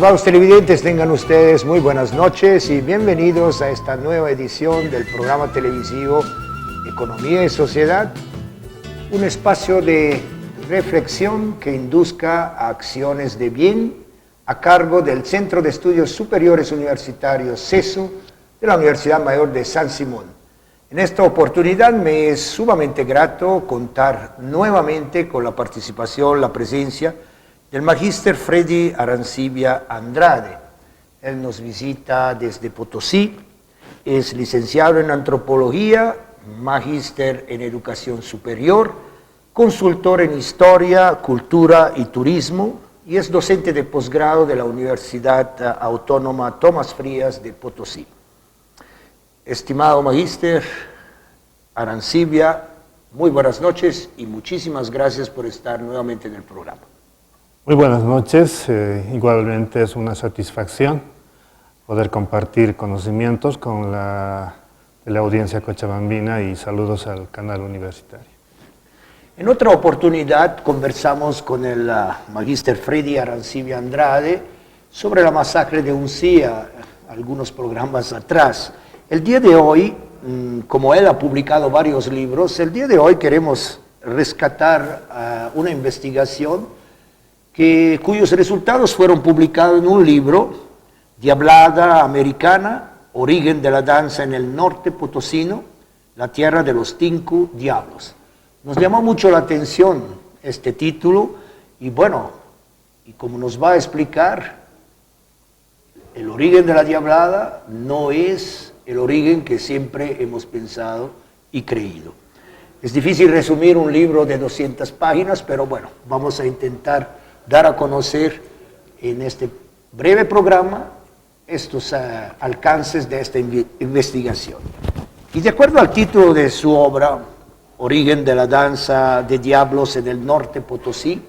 Estimados televidentes, tengan ustedes muy buenas noches y bienvenidos a esta nueva edición del programa televisivo Economía y Sociedad, un espacio de reflexión que induzca a acciones de bien a cargo del Centro de Estudios Superiores Universitarios CESU de la Universidad Mayor de San Simón. En esta oportunidad me es sumamente grato contar nuevamente con la participación, la presencia del Magíster Freddy Arancibia Andrade. Él nos visita desde Potosí, es licenciado en Antropología, magíster en Educación Superior, consultor en Historia, Cultura y Turismo y es docente de posgrado de la Universidad Autónoma Tomás Frías de Potosí. Estimado magíster Arancibia, muy buenas noches y muchísimas gracias por estar nuevamente en el programa. Muy buenas noches, igualmente es una satisfacción poder compartir conocimientos con la audiencia cochabambina y saludos al canal universitario. En otra oportunidad conversamos con el magíster Freddy Arancibia Andrade sobre la masacre de Uncía, algunos programas atrás. El día de hoy, como él ha publicado varios libros, el día de hoy queremos rescatar una investigación cuyos resultados fueron publicados en un libro, Diablada Americana, origen de la danza en el norte potosino, la tierra de los Tinku Diablos. Nos llamó mucho la atención este título y bueno, y como nos va a explicar, el origen de la Diablada no es el origen que siempre hemos pensado y creído. Es difícil resumir un libro de 200 páginas, pero bueno, vamos a intentar dar a conocer en este breve programa estos alcances de esta investigación. Y de acuerdo al título de su obra, Origen de la danza de diablos en el norte Potosí,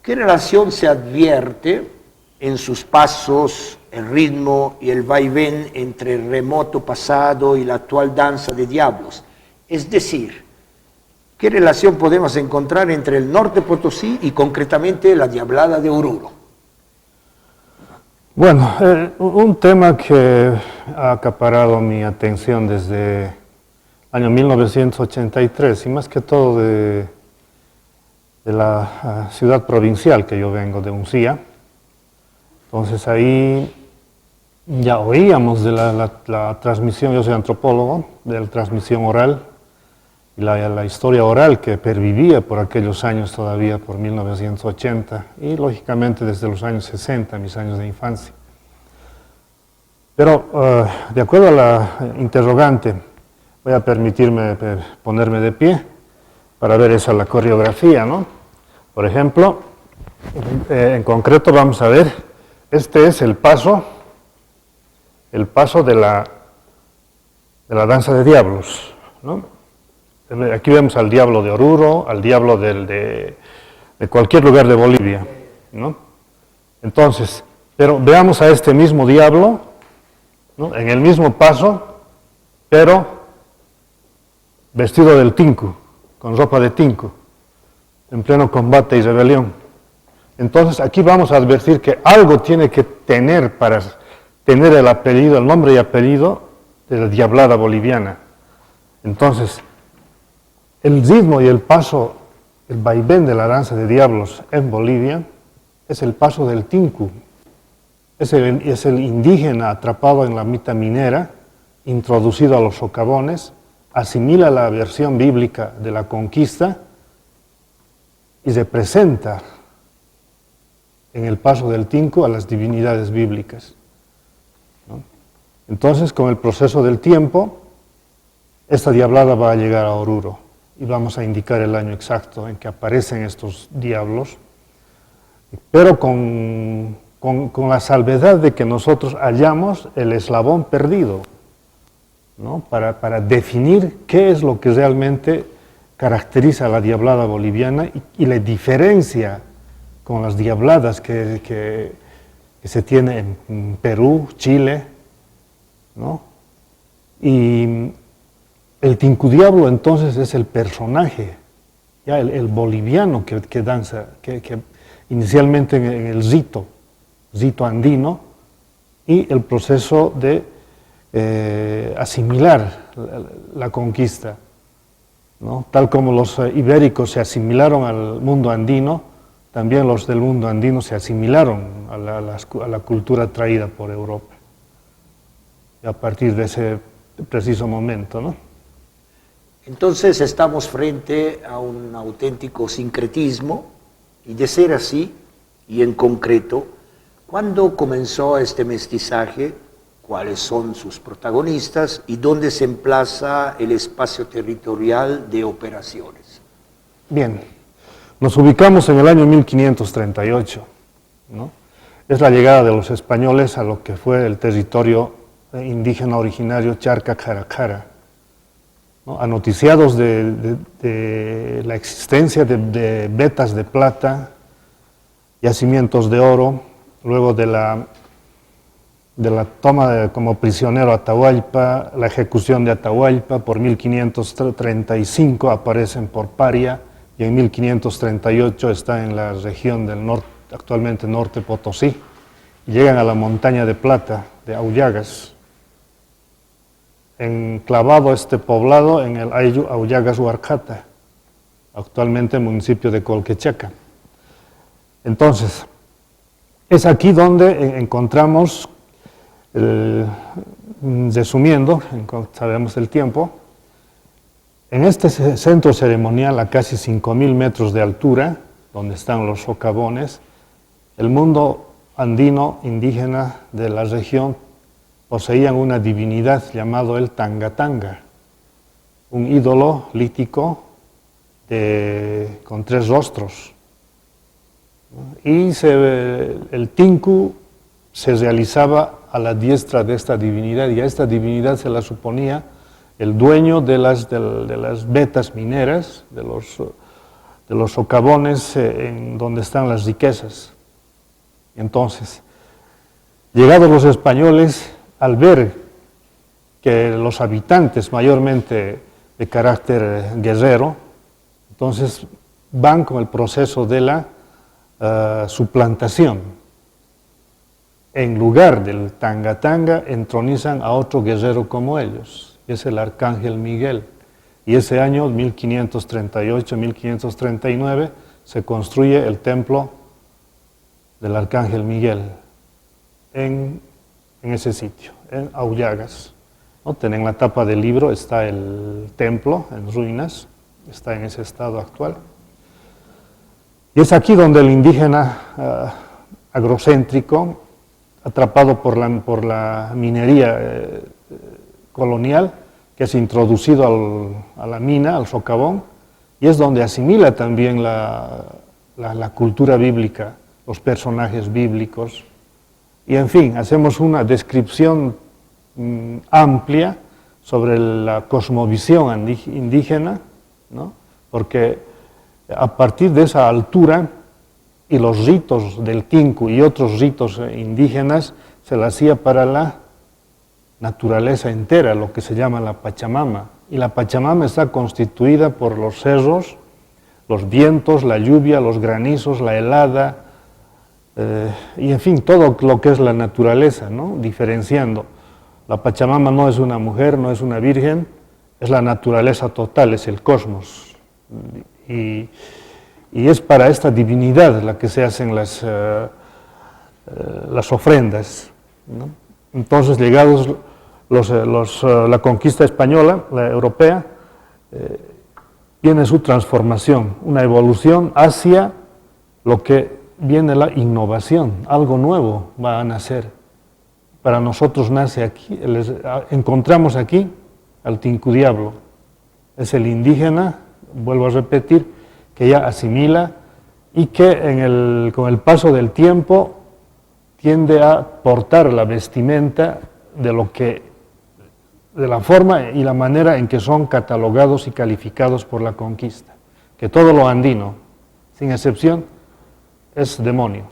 ¿qué relación se advierte en sus pasos, el ritmo y el vaivén entre el remoto pasado y la actual danza de diablos? Es decir, ¿qué relación podemos encontrar entre el norte Potosí y concretamente la Diablada de Oruro? Bueno, un tema que ha acaparado mi atención desde el año 1983 y más que todo de la ciudad provincial que yo vengo, de Uncía. Entonces ahí ya oíamos de la transmisión, yo soy antropólogo, de la transmisión oral, y la historia oral que pervivía por aquellos años todavía, por 1980, y lógicamente desde los años 60, mis años de infancia. Pero, de acuerdo a la interrogante, voy a permitirme ponerme de pie para ver esa la coreografía, ¿no? Por ejemplo, en concreto vamos a ver, este es el paso de la danza de diablos, ¿no? Aquí vemos al diablo de Oruro, al diablo de cualquier lugar de Bolivia, ¿no? Entonces, pero veamos a este mismo diablo, ¿no? En el mismo paso, pero vestido del tinku, con ropa de tinku, en pleno combate y rebelión. Entonces, aquí vamos a advertir que algo tiene que tener para tener el apellido, el nombre y apellido de la Diablada boliviana. Entonces, el ritmo y el paso, el vaivén de la danza de diablos en Bolivia es el paso del tinku. Es el indígena atrapado en la mita minera, introducido a los socavones, asimila la versión bíblica de la conquista y representa en el paso del tinku a las divinidades bíblicas, ¿no? Entonces, con el proceso del tiempo, esta diablada va a llegar a Oruro. Y vamos a indicar el año exacto en que aparecen estos diablos, pero con la salvedad de que nosotros hallamos el eslabón perdido, ¿no? Para definir qué es lo que realmente caracteriza a la diablada boliviana y la diferencia con las diabladas que se tiene en Perú, Chile, ¿no? Y el tinku diablo entonces es el personaje, ya el boliviano que danza, que inicialmente en el rito rito andino, y el proceso de asimilar la conquista, ¿no? Tal como los ibéricos se asimilaron al mundo andino, también los del mundo andino se asimilaron a la cultura traída por Europa. Y a partir de ese preciso momento, ¿no? Entonces estamos frente a un auténtico sincretismo, y de ser así, y en concreto, ¿cuándo comenzó este mestizaje? ¿Cuáles son sus protagonistas? ¿Y dónde se emplaza el espacio territorial de operaciones? Bien, nos ubicamos en el año 1538, ¿no? Es la llegada de los españoles a lo que fue el territorio indígena originario Charca-Caracara, ¿no? Anoticiados de la existencia de vetas de plata, yacimientos de oro, luego de la toma como prisionero Atahualpa, la ejecución de Atahualpa. Por 1535 aparecen por Paria, y en 1538 está en la región del norte, actualmente Norte Potosí, y llegan a la montaña de plata de Aullagas, enclavado este poblado en el Ayllu Aullagas Huarcata, actualmente municipio de Colquechaca. Entonces, es aquí donde encontramos, resumiendo, sabemos el tiempo, en este centro ceremonial a casi 5.000 metros de altura, donde están los socavones, el mundo andino indígena de la región poseían una divinidad llamado el Tangatanga, un ídolo lítico con 3 rostros. Y el tinku se realizaba a la diestra de esta divinidad, y a esta divinidad se la suponía el dueño de las vetas mineras, de los socavones en donde están las riquezas. Entonces, llegados los españoles, al ver que los habitantes, mayormente de carácter guerrero, entonces van con el proceso de la suplantación. En lugar del Tangatanga, entronizan a otro guerrero como ellos, y es el Arcángel Miguel. Y ese año, 1538-1539, se construye el templo del Arcángel Miguel en ese sitio, en Aullagas, ¿no? En la tapa del libro está el templo en ruinas, está en ese estado actual. Y es aquí donde el indígena agrocéntrico, atrapado por la minería colonial, que es introducido a la mina, al socavón, y es donde asimila también la cultura bíblica, los personajes bíblicos. Y en fin, hacemos una descripción amplia sobre la cosmovisión indígena, ¿no? Porque a partir de esa altura y los ritos del tinku y otros ritos indígenas se la hacía para la naturaleza entera, lo que se llama la Pachamama. Y la Pachamama está constituida por los cerros, los vientos, la lluvia, los granizos, la helada, y en fin, todo lo que es la naturaleza, ¿no? Diferenciando. La Pachamama no es una mujer, no es una virgen, es la naturaleza total, es el cosmos. Y es para esta divinidad la que se hacen las ofrendas, ¿no? Entonces, llegados la conquista española, la europea, viene su transformación, una evolución hacia lo que viene la innovación, algo nuevo va a nacer. Para nosotros nace aquí, encontramos aquí al Tinku Diablo, es el indígena, vuelvo a repetir, que ya asimila y que con el paso del tiempo tiende a portar la vestimenta de la forma y la manera en que son catalogados y calificados por la conquista, que todo lo andino, sin excepción, es demonio,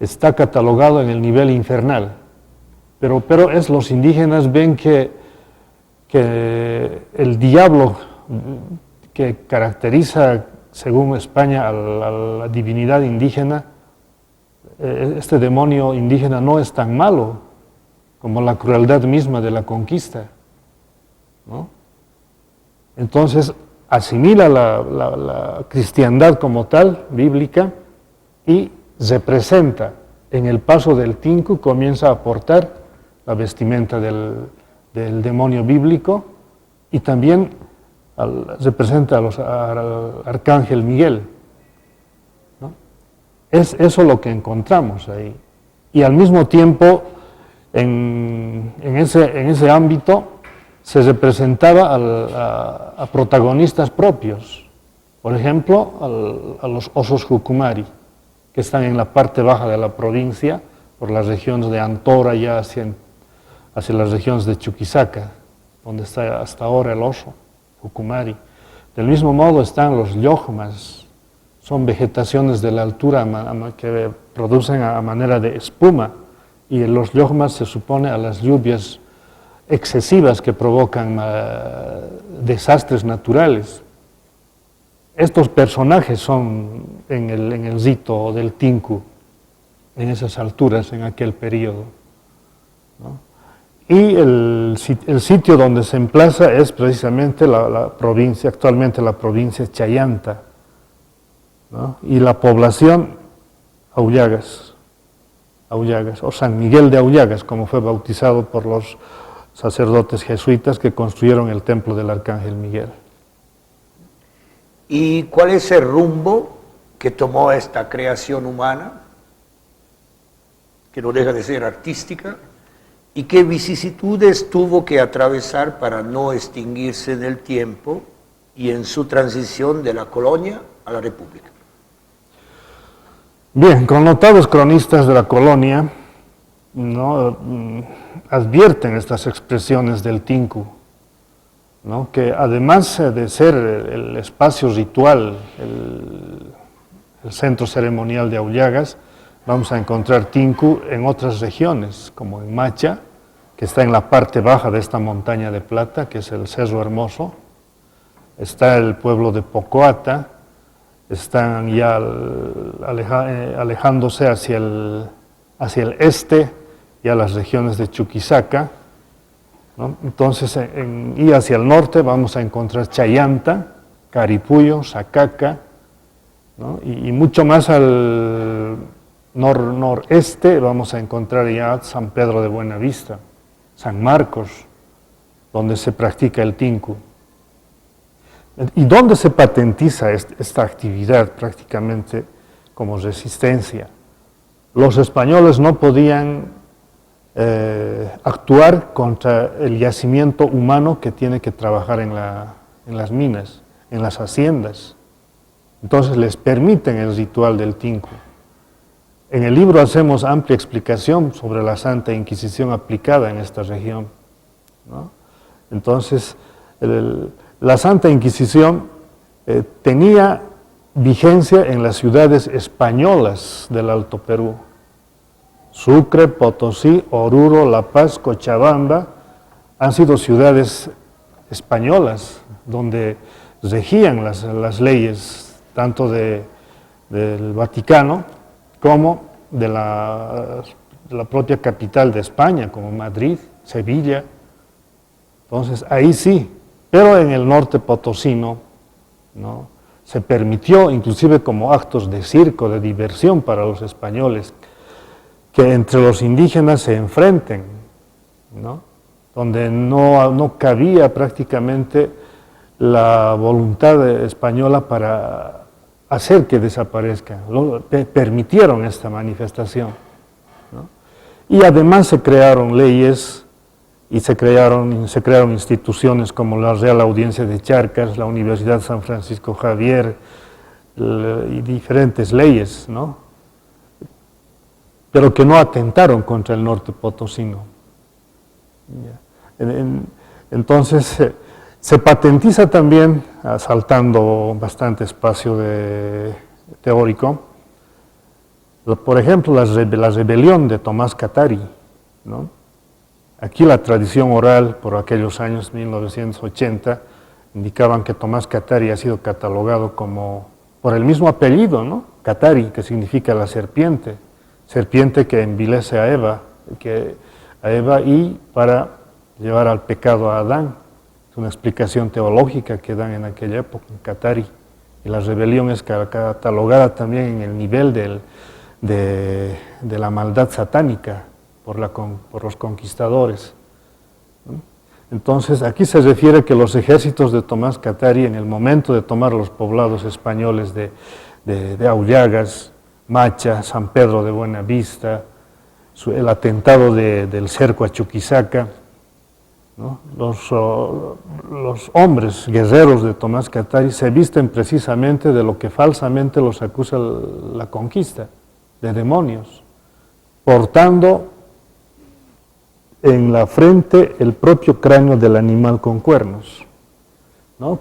está catalogado en el nivel infernal, pero los indígenas ven que el diablo que caracteriza, según España, a la divinidad indígena, este demonio indígena no es tan malo como la crueldad misma de la conquista, ¿no? Entonces asimila la cristiandad como tal, bíblica, y representa en el paso del tinku, comienza a aportar la vestimenta del demonio bíblico y también representa al arcángel Miguel, ¿no? Es eso lo que encontramos ahí. Y al mismo tiempo, en ese ámbito, se representaba a protagonistas propios. Por ejemplo, a los osos Jucumari, que están en la parte baja de la provincia, por las regiones de Antora, ya hacia las regiones de Chuquisaca, donde está hasta ahora el oso Jucumari. Del mismo modo están los yohmas, son vegetaciones de la altura que producen a manera de espuma, y los yohmas se supone a las lluvias excesivas que provocan desastres naturales. Estos personajes son en el rito del tinku, en esas alturas, en aquel periodo, ¿no? Y el sitio donde se emplaza es precisamente la provincia, actualmente la provincia Chayanta, ¿no? Y la población Aullagas, o San Miguel de Aullagas, como fue bautizado por los sacerdotes jesuitas que construyeron el templo del Arcángel Miguel. ¿Y cuál es el rumbo que tomó esta creación humana, que no deja de ser artística, y qué vicisitudes tuvo que atravesar para no extinguirse en el tiempo y en su transición de la colonia a la república? Bien, connotados cronistas de la colonia, ¿no?, advierten estas expresiones del tinku, ¿no?, que además de ser el espacio ritual, el centro ceremonial de Aullagas, vamos a encontrar tinku en otras regiones, como en Macha, que está en la parte baja de esta montaña de plata, que es el Cerro Hermoso. Está el pueblo de Pocoata, están ya alejándose hacia el este, ya las regiones de Chuquisaca, ¿no? Entonces, y hacia el norte vamos a encontrar Chayanta, Caripuyo, Sacaca, ¿no? Y mucho más al noreste vamos a encontrar ya San Pedro de Buenavista, San Marcos, donde se practica el tinku. ¿Y dónde se patentiza esta actividad prácticamente como resistencia? Los españoles no podían actuar contra el yacimiento humano que tiene que trabajar en las minas, en las haciendas. Entonces les permiten el ritual del tinku. En el libro hacemos amplia explicación sobre la Santa Inquisición aplicada en esta región, ¿no? Entonces, la Santa Inquisición tenía vigencia en las ciudades españolas del Alto Perú: Sucre, Potosí, Oruro, La Paz, Cochabamba. Han sido ciudades españolas donde regían las leyes tanto del Vaticano como de la propia capital de España, como Madrid, Sevilla. Entonces ahí sí, pero en el norte potosino, ¿no?, se permitió, inclusive como actos de circo, de diversión para los españoles, que entre los indígenas se enfrenten, ¿no?, donde no cabía prácticamente la voluntad española para hacer que desaparezcan. Permitieron esta manifestación, ¿no? Y además se crearon leyes y se crearon instituciones como la Real Audiencia de Charcas, la Universidad San Francisco Javier y diferentes leyes, ¿no?, pero que no atentaron contra el norte potosino. Entonces se patentiza también, saltando bastante espacio teórico, por ejemplo, la rebelión de Tomás Catari, ¿no? Aquí la tradición oral, por aquellos años 1980, indicaban que Tomás Catari ha sido catalogado como, por el mismo apellido, ¿no?, Catari, que significa la serpiente, serpiente que envilece a Eva, y para llevar al pecado a Adán. Es una explicación teológica que dan en aquella época, en Qatari. Y la rebelión es catalogada también en el nivel de la maldad satánica por los conquistadores. Entonces, aquí se refiere que los ejércitos de Tomás Qatari, en el momento de tomar los poblados españoles de Aullagas, Macha, San Pedro de Buenavista, el atentado del cerco a Chuquisaca, ¿no? Los hombres guerreros de Tomás Qatari se visten precisamente de lo que falsamente los acusa la conquista, de demonios, portando en la frente el propio cráneo del animal con cuernos, ¿no?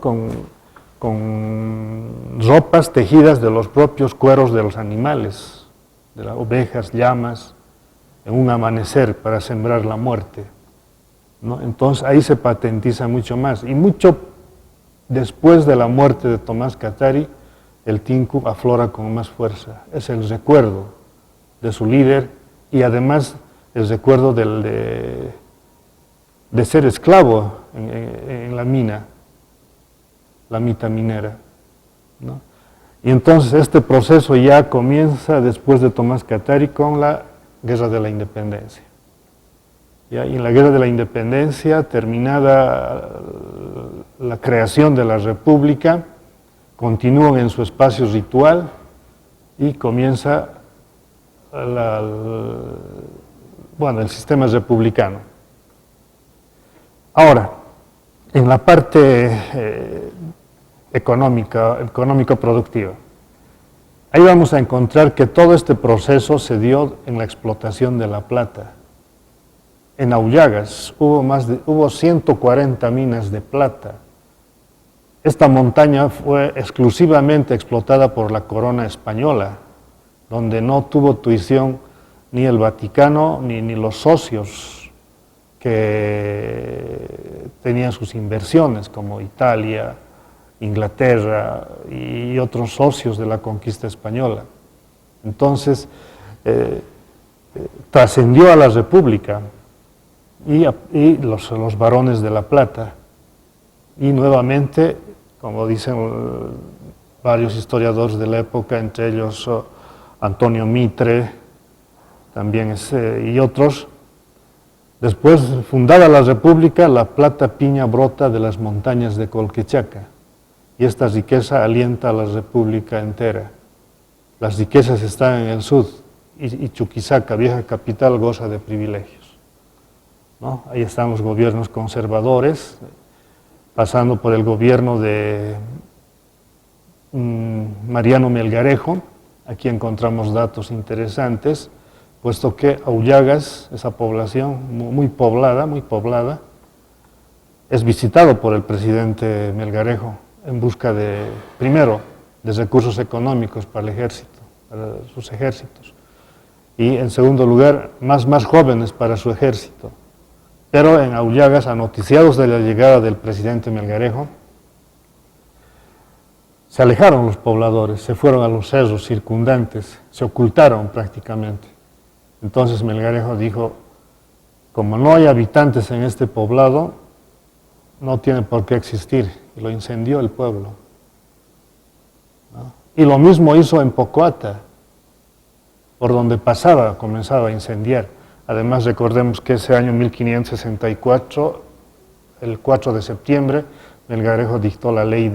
Con ropas tejidas de los propios cueros de los animales, de las ovejas, llamas, en un amanecer para sembrar la muerte, ¿no? Entonces ahí se patentiza mucho más. Y mucho después de la muerte de Tomás Qatari, el tinku aflora con más fuerza. Es el recuerdo de su líder y además el recuerdo de ser esclavo en la mina, la mita minera, ¿no? Y entonces este proceso ya comienza después de Tomás Qatari con la Guerra de la Independencia. Y en la Guerra de la Independencia, terminada la creación de la República, continúan en su espacio ritual y comienza el sistema republicano. Ahora, en la parte económico-productiva, ahí vamos a encontrar que todo este proceso se dio en la explotación de la plata. En Aullagas hubo 140 minas de plata. Esta montaña fue exclusivamente explotada por la corona española, donde no tuvo tuición ni el Vaticano ni los socios que tenían sus inversiones, como Italia, Inglaterra y otros socios de la conquista española. Entonces, trascendió a la República y los varones de la plata. Y nuevamente, como dicen varios historiadores de la época, entre ellos Antonio Mitre, también y otros, después, fundada la República, la plata piña brota de las montañas de Colquechaca, y esta riqueza alienta a la República entera. Las riquezas están en el sur, y Chuquisaca, vieja capital, goza de privilegios, ¿no? Ahí están los gobiernos conservadores, pasando por el gobierno de Mariano Melgarejo. Aquí encontramos datos interesantes, puesto que Aullagas, esa población muy poblada, es visitado por el presidente Melgarejo en busca primero, de recursos económicos para el ejército, para sus ejércitos, y en segundo lugar, más jóvenes para su ejército. Pero en Aullagas, anoticiados de la llegada del presidente Melgarejo, se alejaron los pobladores, se fueron a los cerros circundantes, se ocultaron prácticamente. Entonces Melgarejo dijo, como no hay habitantes en este poblado, no tiene por qué existir, y lo incendió el pueblo, ¿no? Y lo mismo hizo en Pocoata, por donde pasaba, comenzaba a incendiar. Además, recordemos que ese año 1564, el 4 de septiembre, Melgarejo dictó la ley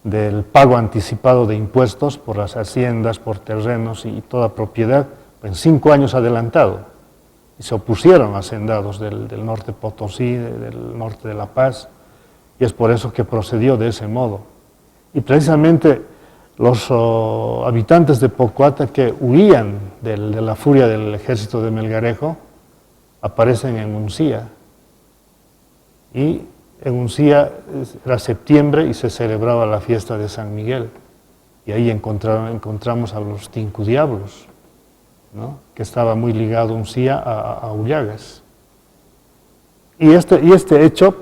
del pago anticipado de impuestos por las haciendas, por terrenos y toda propiedad, en 5 años adelantado. Y se opusieron hacendados del norte Potosí, del norte de La Paz, y es por eso que procedió de ese modo. Y precisamente los habitantes de Pocoata que huían de la furia del ejército de Melgarejo aparecen en Uncía. Y en Uncía era septiembre y se celebraba la fiesta de San Miguel. Y ahí encontramos a los tincudiablos, ¿no? Que estaba muy ligado Uncía a Aullagas. Y este hecho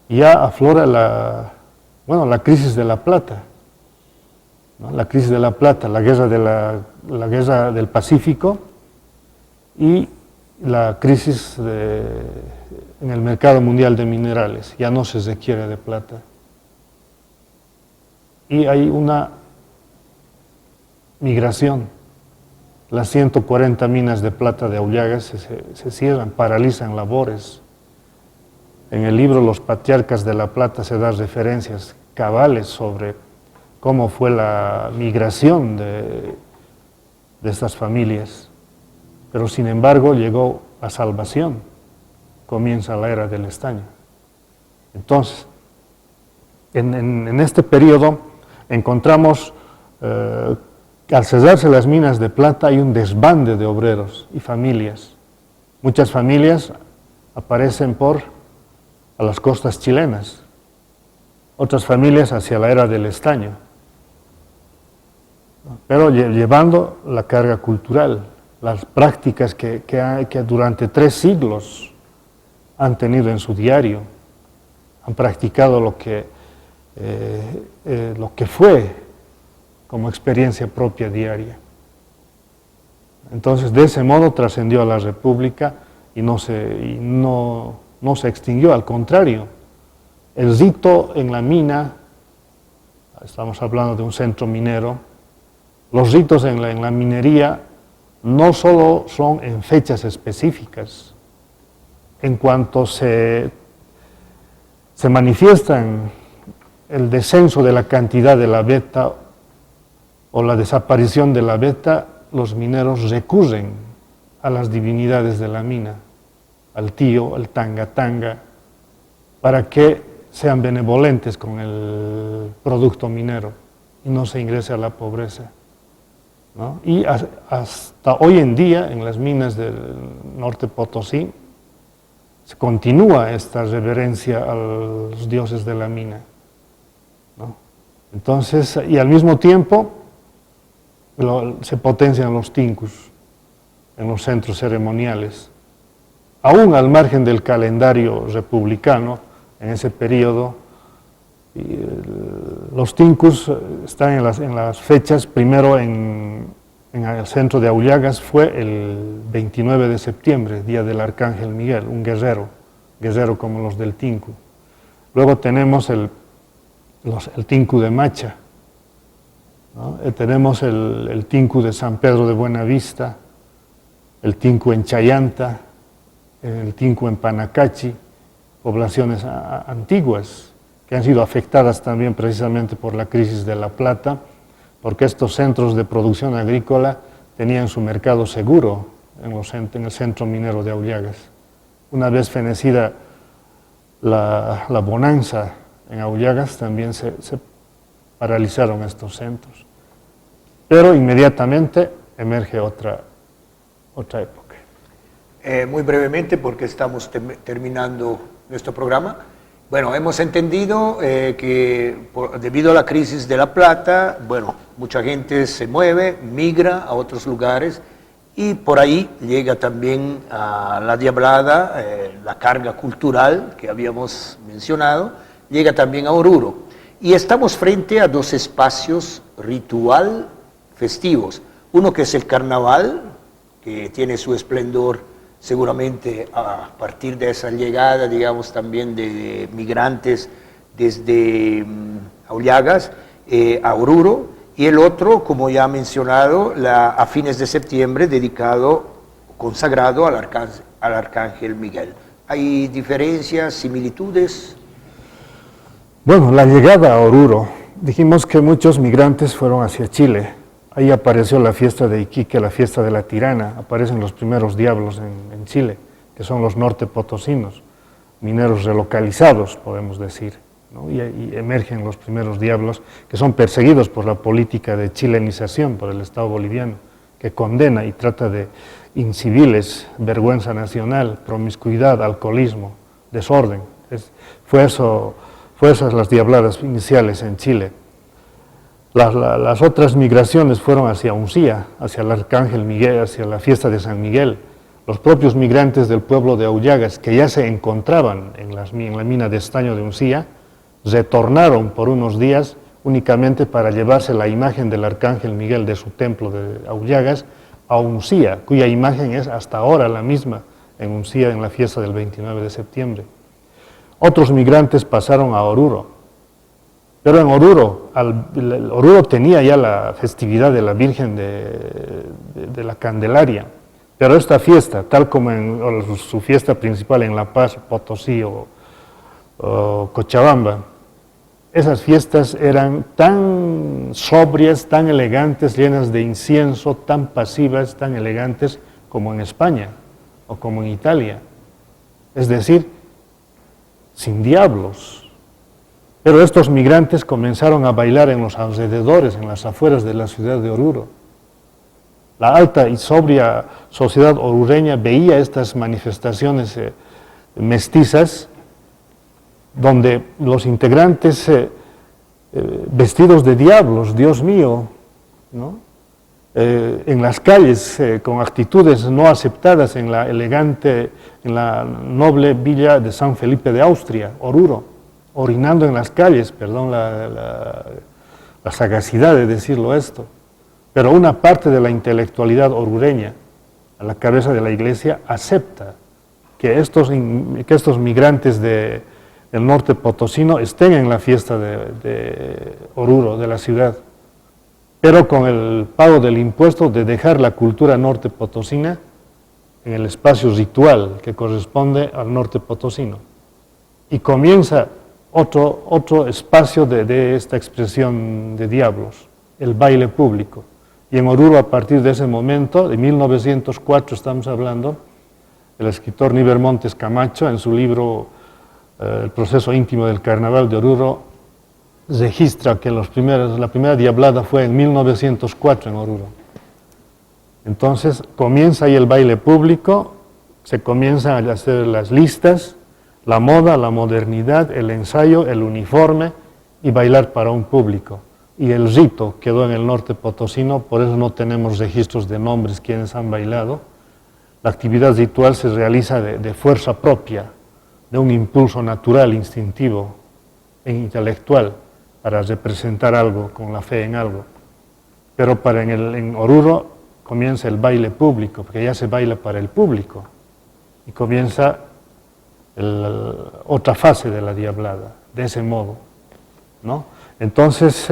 ya aflora la crisis de la plata. ¿no? La crisis de la plata, la guerra del Pacífico y la crisis en el mercado mundial de minerales. Ya no se requiere de plata. Y hay una migración. Las 140 minas de plata de Aullagas se cierran, paralizan labores. En el libro Los Patriarcas de la Plata se dan referencias cabales sobre cómo fue la migración de estas familias. Pero sin embargo llegó la salvación, comienza la era del estaño. Entonces, en este periodo encontramos que al cerrarse las minas de plata hay un desbande de obreros y familias. Muchas familias aparecen a las costas chilenas, otras familias hacia la era del estaño, pero llevando la carga cultural, las prácticas que durante 3 siglos han tenido en su diario, han practicado lo que fue como experiencia propia diaria. Entonces, de ese modo trascendió a la República y no se extinguió, al contrario. El rito en la mina, estamos hablando de un centro minero, los ritos en la minería no solo son en fechas específicas, en cuanto se manifiestan el descenso de la cantidad de la veta o la desaparición de la veta, los mineros recurren a las divinidades de la mina, al tío, al tanga, para que sean benevolentes con el producto minero y no se ingrese a la pobreza, ¿no? Y hasta hoy en día, en las minas del norte Potosí, se continúa esta reverencia a los dioses de la mina, ¿no? Entonces, y al mismo tiempo, se potencian los tincus en los centros ceremoniales. Aún al margen del calendario republicano, en ese periodo, los tincus están en las fechas. Primero en el centro de Aullagas fue el 29 de septiembre, día del Arcángel Miguel, un guerrero como los del tinku. Luego tenemos el tinku de Macha, ¿no? Tenemos el tinku de San Pedro de Buenavista, el tinku en Chayanta, el tinku en Panacachi, poblaciones antiguas que han sido afectadas también precisamente por la crisis de la plata, porque estos centros de producción agrícola tenían su mercado seguro en el centro minero de Aullagas. Una vez fenecida la bonanza en Aullagas, también se paralizaron estos centros. Pero inmediatamente emerge otra época. Muy brevemente, porque estamos terminando nuestro programa. Bueno, hemos entendido que debido a la crisis de la plata, bueno, mucha gente se mueve, migra a otros lugares y por ahí llega también a la Diablada, la carga cultural que habíamos mencionado, llega también a Oruro. Y estamos frente a 2 espacios ritual festivos. Uno que es el carnaval, que tiene su esplendor seguramente a partir de esa llegada, digamos, también de migrantes desde Aullagas a Oruro, y el otro, como ya mencionado, a fines de septiembre, consagrado al Arcángel Miguel. ¿Hay diferencias, similitudes? Bueno, la llegada a Oruro, dijimos que muchos migrantes fueron hacia Chile. Ahí apareció la fiesta de Iquique, la fiesta de la Tirana, aparecen los primeros diablos en Chile, que son los norte potosinos, mineros relocalizados, podemos decir, ¿no? Y emergen los primeros diablos, que son perseguidos por la política de chilenización, por el Estado boliviano, que condena y trata de inciviles, vergüenza nacional, promiscuidad, alcoholismo, desorden. Fue esas las diabladas iniciales en Chile. Las otras migraciones fueron hacia Uncía, hacia el Arcángel Miguel, hacia la fiesta de San Miguel. Los propios migrantes del pueblo de Aullagas, que ya se encontraban en la mina de estaño de Uncía, retornaron por unos días únicamente para llevarse la imagen del Arcángel Miguel de su templo de Aullagas a Uncía, cuya imagen es hasta ahora la misma en Uncía en la fiesta del 29 de septiembre. Otros migrantes pasaron a Oruro, pero en Oruro, Oruro tenía ya la festividad de la Virgen de la Candelaria, pero esta fiesta, tal como en su fiesta principal en La Paz, Potosí o Cochabamba, esas fiestas eran tan sobrias, tan elegantes, llenas de incienso, tan pasivas, tan elegantes como en España o como en Italia. Es decir, sin diablos. Pero estos migrantes comenzaron a bailar en los alrededores, en las afueras de la ciudad de Oruro. La alta y sobria sociedad orureña veía estas manifestaciones mestizas, donde los integrantes vestidos de diablos, Dios mío, ¿no? En las calles con actitudes no aceptadas en la elegante, en la noble villa de San Felipe de Austria, Oruro, orinando en las calles, perdón la sagacidad de decirlo esto, pero una parte de la intelectualidad orureña, a la cabeza de la iglesia, acepta que estos migrantes del norte potosino estén en la fiesta de Oruro, de la ciudad, pero con el pago del impuesto de dejar la cultura norte potosina en el espacio ritual que corresponde al norte potosino. Y comienza otro espacio de esta expresión de diablos, el baile público. Y en Oruro, a partir de ese momento, de 1904 estamos hablando, el escritor Níber Montes Camacho, en su libro El proceso íntimo del carnaval de Oruro, registra que la primera diablada fue en 1904 en Oruro. Entonces comienza ahí el baile público, se comienzan a hacer las listas, la moda, la modernidad, el ensayo, el uniforme y bailar para un público. Y el rito quedó en el norte potosino, por eso no tenemos registros de nombres quienes han bailado. La actividad ritual se realiza de fuerza propia, de un impulso natural, instintivo e intelectual para representar algo, con la fe en algo. Pero en Oruro comienza el baile público, porque ya se baila para el público, y comienza otra fase de la diablada, de ese modo, ¿no? Entonces,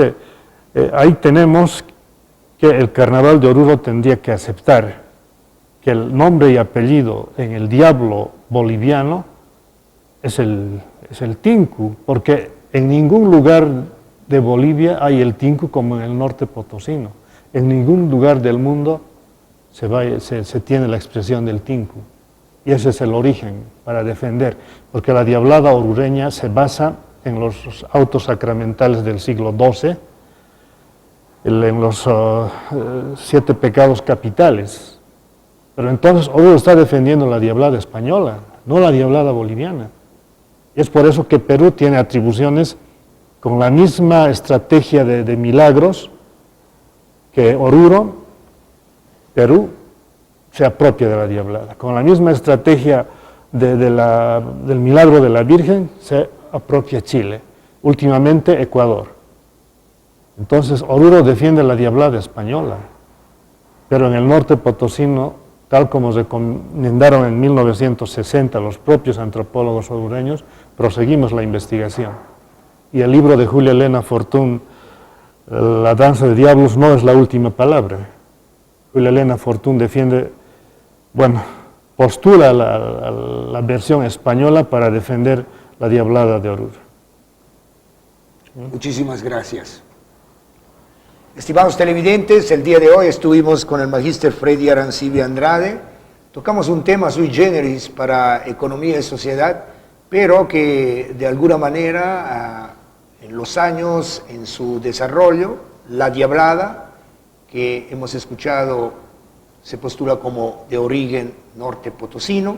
ahí tenemos que el carnaval de Oruro tendría que aceptar que el nombre y apellido en el diablo boliviano es el tinku, porque en ningún lugar de Bolivia hay el tinku como en el norte potosino. En ningún lugar del mundo se tiene la expresión del tinku. Y ese es el origen para defender, porque la diablada orureña se basa en los autos sacramentales del siglo XII, en los 7 pecados capitales. Pero entonces Oruro está defendiendo la diablada española, no la diablada boliviana. Y es por eso que Perú tiene atribuciones con la misma estrategia de milagros que Oruro, Perú, se apropia de la diablada. Con la misma estrategia del milagro de la Virgen se apropia Chile, últimamente Ecuador. Entonces Oruro defiende la diablada española, pero en el norte potosino, tal como recomendaron en 1960 los propios antropólogos orureños, proseguimos la investigación. Y el libro de Julia Elena Fortún, La danza de diablos, no es la última palabra. Julia Elena Fortún postula la versión española para defender la diablada de Oruro. Muchísimas gracias. Estimados televidentes, el día de hoy estuvimos con el magíster Freddy Arancibia Andrade. Tocamos un tema sui generis para economía y sociedad, pero que de alguna manera en los años, en su desarrollo, la diablada, que hemos escuchado, se postula como de origen norte potosino.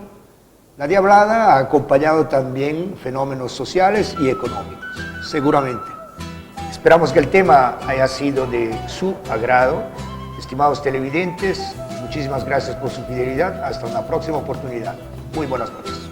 La diablada ha acompañado también fenómenos sociales y económicos, seguramente. Esperamos que el tema haya sido de su agrado. Estimados televidentes, muchísimas gracias por su fidelidad. Hasta una próxima oportunidad. Muy buenas noches.